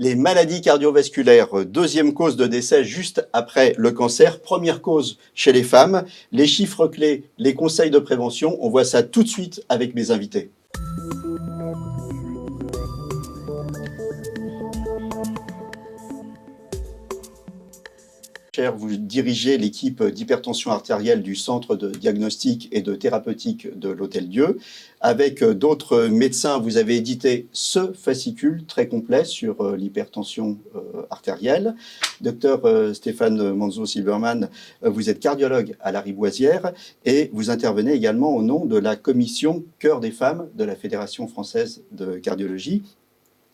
Les maladies cardiovasculaires, deuxième cause de décès juste après le cancer, première cause chez les femmes. Les chiffres clés, les conseils de prévention, on voit ça tout de suite avec mes invités. Cher, vous dirigez l'équipe d'hypertension artérielle du Centre de diagnostic et de thérapeutique de l'Hôtel-Dieu. Avec d'autres médecins, vous avez édité ce fascicule très complet sur l'hypertension artérielle. Docteur Stéphane Manzo-Silberman, vous êtes cardiologue à la Riboisière et vous intervenez également au nom de la commission Cœur des femmes de la Fédération française de cardiologie.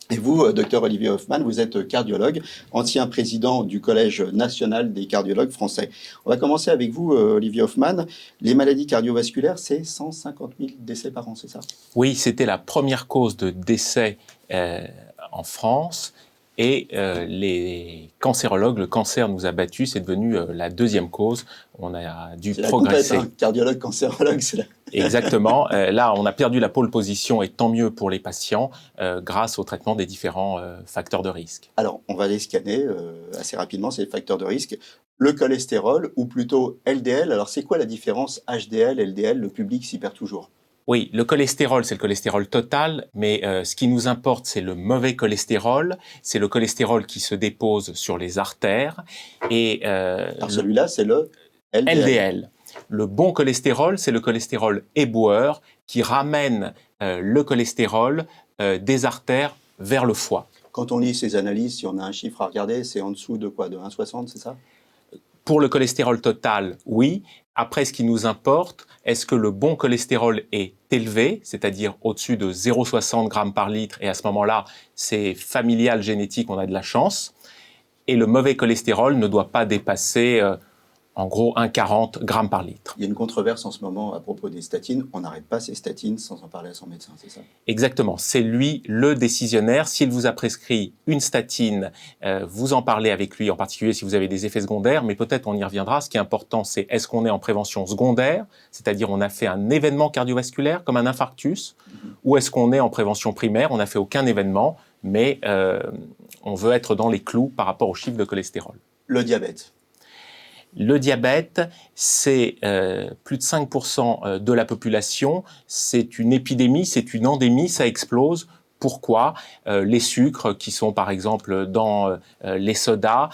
Et vous, docteur Olivier Hoffmann, vous êtes cardiologue, ancien président du Collège national des cardiologues français. On va commencer avec vous, Olivier Hoffmann. Les maladies cardiovasculaires, c'est 150 000 décès par an, c'est ça? Oui, c'était la première cause de décès en France. Et les cancérologues, le cancer nous a battus, c'est devenu la deuxième cause. On a dû progresser. C'est la compète, hein, cardiologue, cancérologue, c'est la... Exactement. Là, on a perdu la pole position et tant mieux pour les patients grâce au traitement des différents facteurs de risque. Alors, on va les scanner assez rapidement, ces facteurs de risque. Le cholestérol, ou plutôt LDL. Alors, c'est quoi la différence HDL, LDL? Le public s'y perd toujours. Oui, le cholestérol, c'est le cholestérol total, mais ce qui nous importe, c'est le mauvais cholestérol. C'est le cholestérol qui se dépose sur les artères. Et alors, celui-là, c'est le LDL. Le bon cholestérol, c'est le cholestérol éboueur qui ramène le cholestérol des artères vers le foie. Quand on lit ces analyses, si on a un chiffre à regarder, c'est en dessous de quoi? De 1,60, c'est ça? Pour le cholestérol total, oui. Après, ce qui nous importe, est-ce que le bon cholestérol est élevé, c'est-à-dire au-dessus de 0,60 g par litre, et à ce moment-là, c'est familial, génétique, on a de la chance. Et le mauvais cholestérol ne doit pas dépasser, en gros, 1,40 g par litre. Il y a une controverse en ce moment à propos des statines. On n'arrête pas ces statines sans en parler à son médecin, c'est ça? Exactement. C'est lui le décisionnaire. S'il vous a prescrit une statine, vous en parlez avec lui, en particulier si vous avez des effets secondaires, mais peut-être on y reviendra. Ce qui est important, c'est est-ce qu'on est en prévention secondaire, c'est-à-dire on a fait un événement cardiovasculaire comme un infarctus, ou est-ce qu'on est en prévention primaire, on n'a fait aucun événement, mais on veut être dans les clous par rapport au chiffre de cholestérol. Le diabète. Le diabète, c'est plus de 5% de la population. C'est une épidémie, c'est une endémie, ça explose. Pourquoi? Les sucres qui sont par exemple dans les sodas,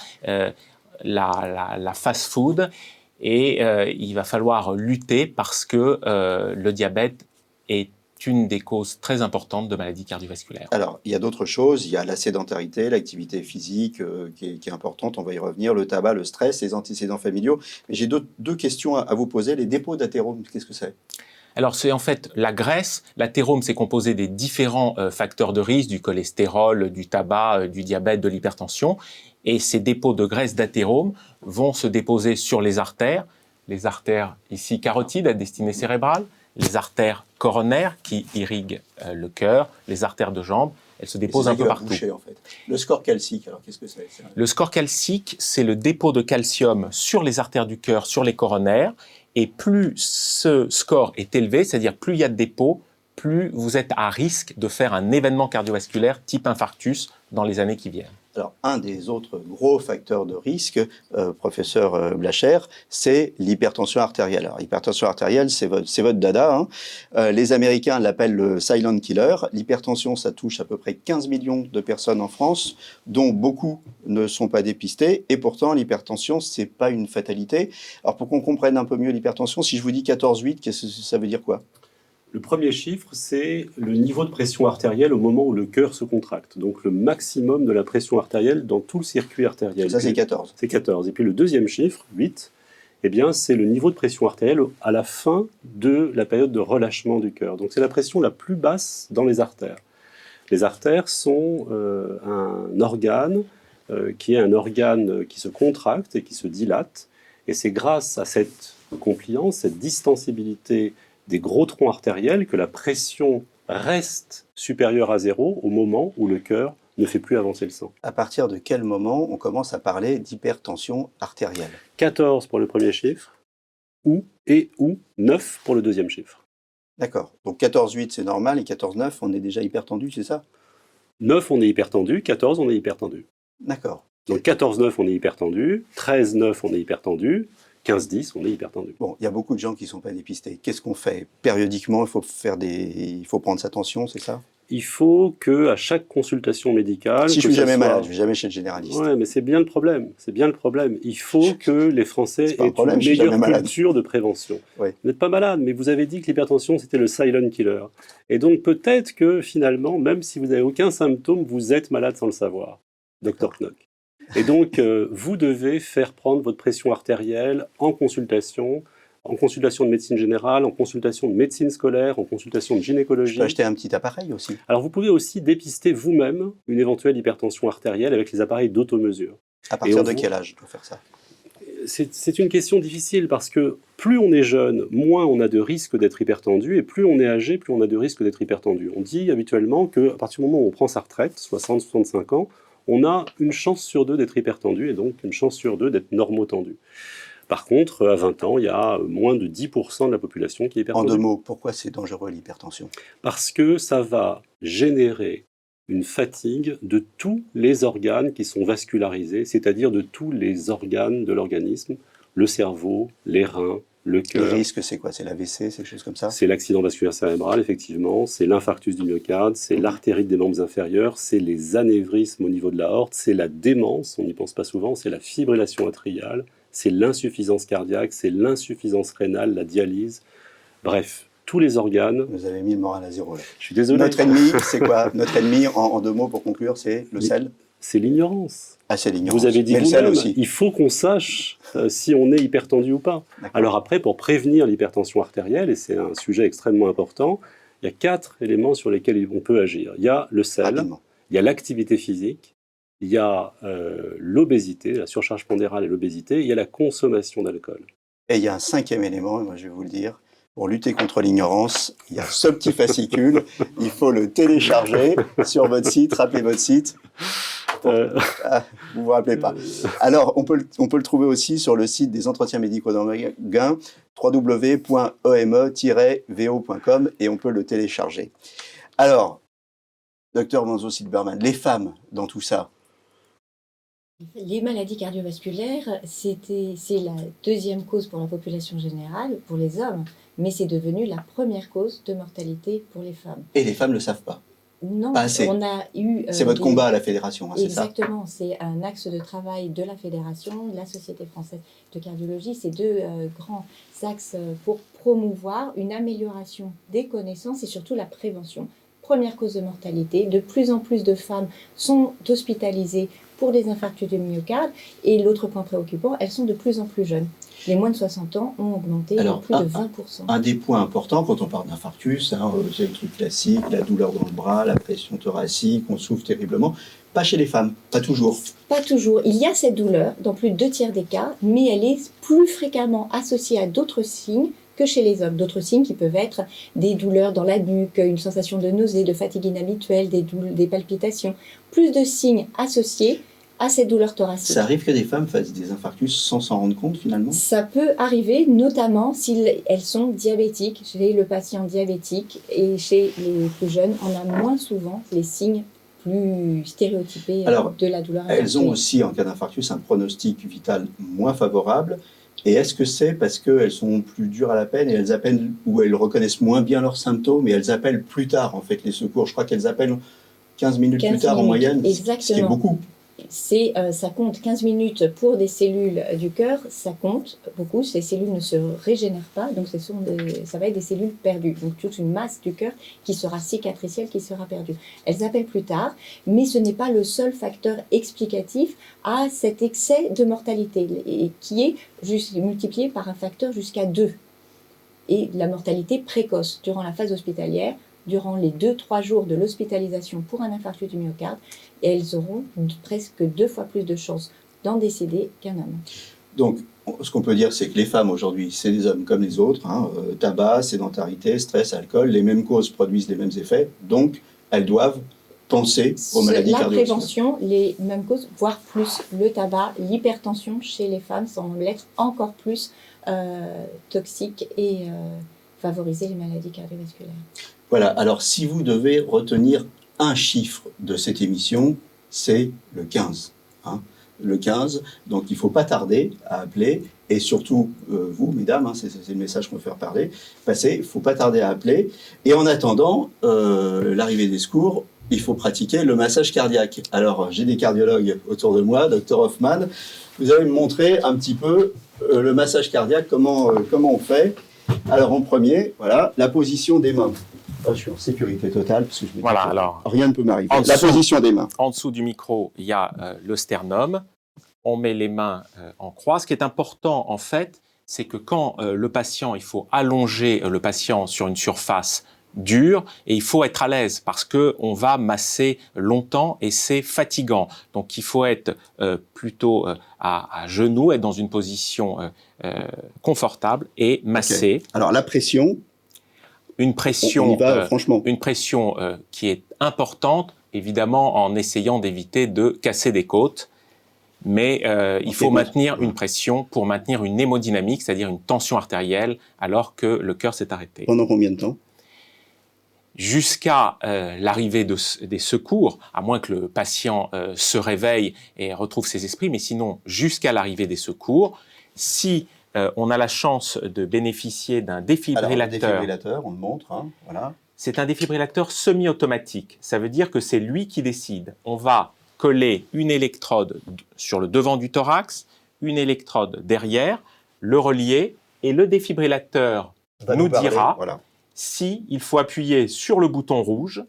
la fast-food. Et il va falloir lutter parce que le diabète est une des causes très importantes de maladies cardiovasculaires. Alors, il y a d'autres choses. Il y a la sédentarité, l'activité physique qui est importante. On va y revenir. Le tabac, le stress, les antécédents familiaux. Mais j'ai deux questions à vous poser. Les dépôts d'athérome, qu'est-ce que c'est? Alors, c'est en fait la graisse. L'athérome, c'est composé des différents facteurs de risque, du cholestérol, du tabac, du diabète, de l'hypertension. Et ces dépôts de graisse d'athérome vont se déposer sur les artères ici carotides à destinée cérébrale, les artères coronaires qui irriguent le cœur, les artères de jambes. Elles se déposent un peu partout. Boucher, en fait. Le score calcique, alors qu'est-ce que c'est? Le score calcique, c'est le dépôt de calcium sur les artères du cœur, sur les coronaires. Et plus ce score est élevé, c'est-à-dire plus il y a de dépôts, plus vous êtes à risque de faire un événement cardiovasculaire type infarctus dans les années qui viennent. Alors, un des autres gros facteurs de risque, professeur Blacher, c'est l'hypertension artérielle. Alors, l'hypertension artérielle, c'est votre dada, hein. Les Américains l'appellent le silent killer. L'hypertension, ça touche à peu près 15 millions de personnes en France, dont beaucoup ne sont pas dépistées. Et pourtant, l'hypertension, c'est pas une fatalité. Alors, pour qu'on comprenne un peu mieux l'hypertension, si je vous dis 14,8, qu'est-ce que ça veut dire quoi? Le premier chiffre, c'est le niveau de pression artérielle au moment où le cœur se contracte. Donc le maximum de la pression artérielle dans tout le circuit artériel. Ça, c'est 14. C'est 14. Et puis le deuxième chiffre, 8, eh bien, c'est le niveau de pression artérielle à la fin de la période de relâchement du cœur. Donc c'est la pression la plus basse dans les artères. Les artères sont un organe qui est un organe qui se contracte et qui se dilate. Et c'est grâce à cette compliance, cette distensibilité des gros troncs artériels que la pression reste supérieure à 0 au moment où le cœur ne fait plus avancer le sang. À partir de quel moment on commence à parler d'hypertension artérielle? 14 pour le premier chiffre, ou 9 pour le deuxième chiffre. D'accord. Donc 14,8 c'est normal et 14,9 on est déjà hyper tendu, c'est ça? 9, on est hypertendu, 14, on est hypertendu. D'accord. Donc 14-9, on est hypertendu, 13-9, on est hypertendu, 15-10, on est hypertendu. Bon, il y a beaucoup de gens qui ne sont pas dépistés. Qu'est-ce qu'on fait? Périodiquement, il faut prendre sa tension, c'est ça? Il faut qu'à chaque consultation médicale... Si je suis jamais malade, je ne vais jamais chez le généraliste. Oui, mais c'est bien le problème. C'est bien le problème. Il faut que les Français aient une meilleure culture de prévention. Oui. Vous n'êtes pas malade, mais vous avez dit que l'hypertension, c'était le silent killer. Et donc peut-être que finalement, même si vous n'avez aucun symptôme, vous êtes malade sans le savoir. Dr Knock. Et donc, vous devez faire prendre votre pression artérielle en consultation de médecine générale, en consultation de médecine scolaire, en consultation de gynécologie. Je peux acheter un petit appareil aussi. Alors, vous pouvez aussi dépister vous-même une éventuelle hypertension artérielle avec les appareils d'automesure. À partir de quel âge je dois faire ça? C'est une question difficile parce que plus on est jeune, moins on a de risque d'être hypertendu, et plus on est âgé, plus on a de risque d'être hypertendu. On dit habituellement qu'à partir du moment où on prend sa retraite, 60-65 ans, on a une chance sur 2 d'être hypertendu et donc une chance sur 2 d'être normotendu. Par contre, à 20 ans, il y a moins de 10% de la population qui est hypertendue. En 2 mots, pourquoi c'est dangereux l'hypertension? Parce que ça va générer une fatigue de tous les organes qui sont vascularisés, c'est-à-dire de tous les organes de l'organisme, le cerveau, les reins, le cœur. Le risque, c'est quoi? C'est l'AVC, c'est quelque chose comme ça? C'est l'accident vasculaire cérébral, effectivement, c'est l'infarctus du myocarde, c'est l'artérite des membres inférieurs, c'est les anévrismes au niveau de l'aorte, c'est la démence, on n'y pense pas souvent, c'est la fibrillation atriale, c'est l'insuffisance cardiaque, c'est l'insuffisance rénale, la dialyse, bref, tous les organes. Vous avez mis le moral à zéro là. Je suis désolé. Notre ennemi, c'est quoi? Notre ennemi, en 2 mots pour conclure, c'est le sel? C'est l'ignorance. Ah, c'est l'ignorance. Vous avez dit vous-même, aussi. Il faut qu'on sache si on est hypertendu ou pas. Alors après, pour prévenir l'hypertension artérielle, et c'est un sujet extrêmement important, il y a 4 éléments sur lesquels on peut agir. Il y a le sel, il y a l'activité physique, il y a l'obésité, la surcharge pondérale et l'obésité, il y a la consommation d'alcool. Et il y a un 5e élément, et moi je vais vous le dire, pour lutter contre l'ignorance, il y a ce petit fascicule, il faut le télécharger sur votre site, rappelez votre site. Vous vous rappelez pas. Alors, on peut le trouver aussi sur le site des entretiens médicaux d'Anguin, www.eme-vo.com, et on peut le télécharger. Alors, docteur Manzo-Silberman, les femmes dans tout ça? Les maladies cardiovasculaires, c'est la 2e cause pour la population générale, pour les hommes, mais c'est devenu la première cause de mortalité pour les femmes. Et les femmes ne le savent pas? Non, on a eu... c'est votre combat à la fédération, hein, c'est ça? Exactement, c'est un axe de travail de la fédération, de la Société française de cardiologie. C'est 2 grands axes pour promouvoir une amélioration des connaissances et surtout la prévention. Première cause de mortalité, de plus en plus de femmes sont hospitalisées pour des infarctus du myocarde, et l'autre point préoccupant, elles sont de plus en plus jeunes. Les moins de 60 ans ont augmenté de plus de 20%. Un des points importants quand on parle d'infarctus, c'est le truc classique, la douleur dans le bras, la pression thoracique, on souffre terriblement. Pas chez les femmes, pas toujours. Pas toujours. Il y a cette douleur dans plus de 2/3 des cas, mais elle est plus fréquemment associée à d'autres signes que chez les hommes. D'autres signes qui peuvent être des douleurs dans la nuque, une sensation de nausée, de fatigue inhabituelle, des palpitations. Plus de signes associés à cette douleur thoracique. Ça arrive que des femmes fassent des infarctus sans s'en rendre compte finalement? Ça peut arriver, notamment si elles sont diabétiques. Chez le patient diabétique et chez les plus jeunes, on a moins souvent les signes plus stéréotypés de la douleur. Elles ont aussi, en cas d'infarctus, un pronostic vital moins favorable. Et est-ce que c'est parce qu'elles sont plus dures à la peine et elles appellent, ou elles reconnaissent moins bien leurs symptômes et elles appellent plus tard, en fait, les secours? Je crois qu'elles appellent 15 minutes plus tard en moyenne. Exactement. Ce qui est beaucoup. Ça compte 15 minutes pour des cellules du cœur, ça compte beaucoup. Ces cellules ne se régénèrent pas, donc ça va être des cellules perdues. Donc toute une masse du cœur qui sera cicatricielle, qui sera perdue. Elles appellent plus tard, mais ce n'est pas le seul facteur explicatif à cet excès de mortalité, et qui est juste multiplié par un facteur jusqu'à 2. Et la mortalité précoce durant la phase hospitalière, durant les 2-3 jours de l'hospitalisation pour un infarctus du myocarde, et elles auront presque 2 fois plus de chances d'en décéder qu'un homme. Donc, ce qu'on peut dire, c'est que les femmes aujourd'hui, c'est des hommes comme les autres, tabac, sédentarité, stress, alcool, les mêmes causes produisent les mêmes effets, donc elles doivent penser aux maladies cardiovasculaires. La prévention, les mêmes causes, voire plus, le tabac, l'hypertension chez les femmes semble être encore plus toxique et favoriser les maladies cardiovasculaires. Voilà, alors si vous devez retenir un chiffre de cette émission, c'est le 15. Hein. Le 15, donc il ne faut pas tarder à appeler, et surtout vous, mesdames, hein, c'est le message qu'on veut faire passer, il ne faut pas tarder à appeler. Et en attendant l'arrivée des secours, il faut pratiquer le massage cardiaque. Alors, j'ai des cardiologues autour de moi, Dr Hoffman, vous allez me montrer un petit peu le massage cardiaque, comment on fait. Alors, en premier, voilà, la position des mains. Je suis en sécurité totale, parce que je me dis Voilà, que alors, rien ne peut m'arriver. en La dessous. position des mains. En dessous du micro, il y a le sternum. On met les mains en croix. Ce qui est important, en fait, c'est que quand le patient, il faut allonger le patient sur une surface dure, et il faut être à l'aise parce que on va masser longtemps et c'est fatigant. Donc, il faut être plutôt à genoux, être dans une position confortable et masser. Okay. Alors, la pression, une pression, on y va, franchement. Une pression qui est importante, évidemment en essayant d'éviter de casser des côtes. Mais il faut maintenir une pression pour maintenir une hémodynamique, c'est-à-dire une tension artérielle, alors que le cœur s'est arrêté. Pendant combien de temps? Jusqu'à l'arrivée des secours, à moins que le patient se réveille et retrouve ses esprits, mais sinon jusqu'à l'arrivée des secours. Si on a la chance de bénéficier d'un défibrillateur. Alors, le défibrillateur, on le montre, hein, voilà. C'est un défibrillateur semi-automatique. Ça veut dire que c'est lui qui décide. On va coller une électrode sur le devant du thorax, une électrode derrière, le relier, et le défibrillateur nous dira si il faut appuyer sur le bouton rouge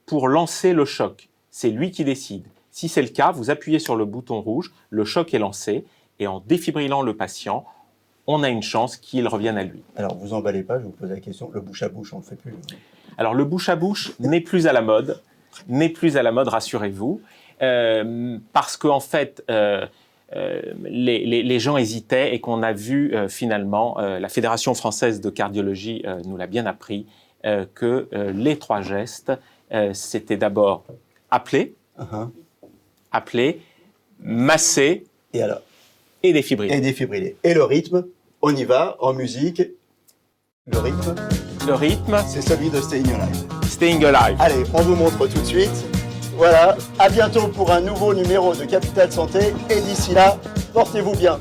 pour lancer le choc. C'est lui qui décide. Si c'est le cas, vous appuyez sur le bouton rouge, le choc est lancé, et en défibrillant le patient, on a une chance qu'il revienne à lui. Alors, vous emballez pas, je vous pose la question, le bouche à bouche, on le fait plus. Alors, le bouche à bouche n'est plus à la mode, rassurez-vous, parce qu'en fait, les gens hésitaient et qu'on a vu finalement, la Fédération française de cardiologie nous l'a bien appris, que les 3 gestes, c'était d'abord appeler, masser et défibriller. Et le rythme, on y va, en musique. Le rythme, c'est celui de Staying Alive. Staying Alive. Allez, on vous montre tout de suite. Voilà, à bientôt pour un nouveau numéro de Capital Santé. Et d'ici là, portez-vous bien.